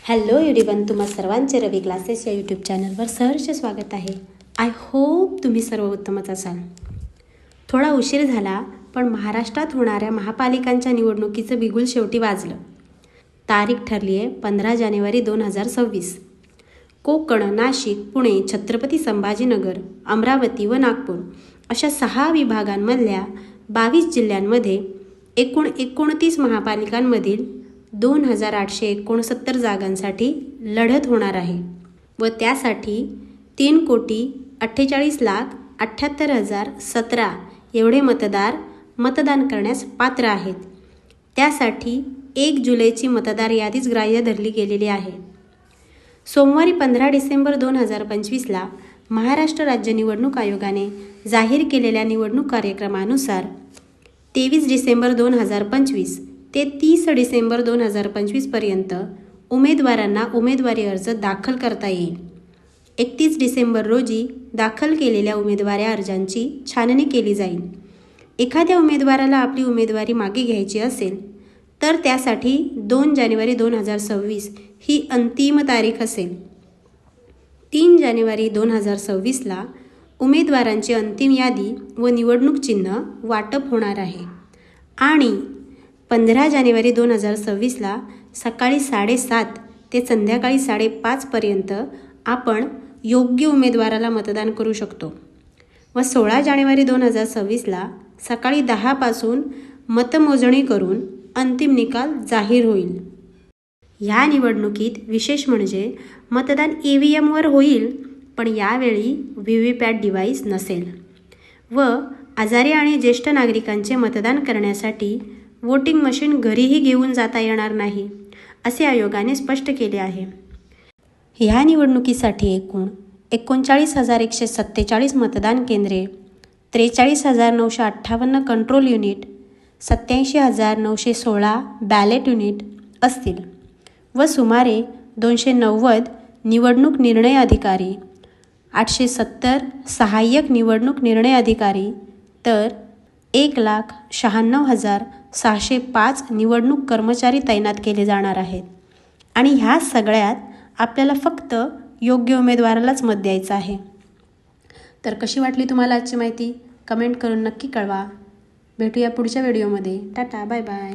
Hello everyone, तुम्हा सर्वांचे रवी classes या यूट्यूब चॅनलवर सहर्ष स्वागत आहे. आय होप तुम्ही सर्व उत्तमच असाल. थोडा उशीर झाला, पण महाराष्ट्रात होणाऱ्या महापालिकांच्या निवडणुकीचं बिगुल शेवटी वाजलं. तारीख ठरली आहे 15 जानेवारी 2026. कोकण, नाशिक, पुणे, छत्रपती संभाजीनगर, अमरावती व नागपूर अशा 6 विभागांमधल्या 22 जिल्ह्यांमध्ये एकूण 29 महापालिकांमधील 2869 जागांसाठी लढत होणार आहे व त्यासाठी 3,48,78,017 एवढे मतदार मतदान करण्यास पात्र आहेत. त्यासाठी 1 जुलैची मतदार यादीच ग्राह्य धरली गेलेली आहे. सोमवारी 15 डिसेंबर 2025ला महाराष्ट्र राज्य निवडणूक आयोगाने जाहीर केलेल्या निवडणूक कार्यक्रमानुसार 23 डिसेंबर 2025 ते 30 डिसेंबर 2025 पर्यंत उमेदवारांना उमेदवारी अर्ज दाखल करता येईल. 31 डिसेंबर रोजी दाखल केलेल्या उमेदवारी अर्जांची छाननी केली जाईल. एखाद्या उमेदवाराला आपली उमेदवारी मागे घ्यायची असेल तर त्यासाठी 2 जानेवारी 2026 ही अंतिम तारीख असेल. 3 जानेवारी 2026ला उमेदवारांची अंतिम यादी व निवडणूक चिन्ह वाटप होणार आहे आणि 15 जानेवारी 2026ला सकाळी 7:30 ते संध्याकाळी 5:30 पर्यंत आपण योग्य उमेदवाराला मतदान करू शकतो व 16 जानेवारी 2026ला सकाळी 10 पासून मतमोजणी करून अंतिम निकाल जाहीर होईल. ह्या निवडणुकीत विशेष म्हणजे मतदान EVMवर होईल, पण यावेळी VVPAT डिव्हाइस नसेल व आजारी आणि ज्येष्ठ नागरिकांचे मतदान करण्यासाठी वोटिंग मशीन घरीही घेऊन जाता येणार नाही, असे आयोगाने स्पष्ट केले आहे. ह्या निवडणुकीसाठी एकूण 39,147 मतदान केंद्रे, 43,958 कंट्रोल युनिट, 87,916 बॅलेट युनिट असतील व सुमारे 290 निवडणूक निर्णय अधिकारी, 870 सहाय्यक निवडणूक निर्णय अधिकारी तर 1,96,605 निवडणूक कर्मचारी तैनात केले जाणार आहेत. आणि ह्या सगळ्यात आपल्याला फक्त योग्य उमेदवारालाच मत द्यायचं आहे. तर कशी वाटली तुम्हाला आजची माहिती? कमेंट करून नक्की कळवा. भेटूया पुढच्या व्हिडिओमध्ये. Tata, bye bye.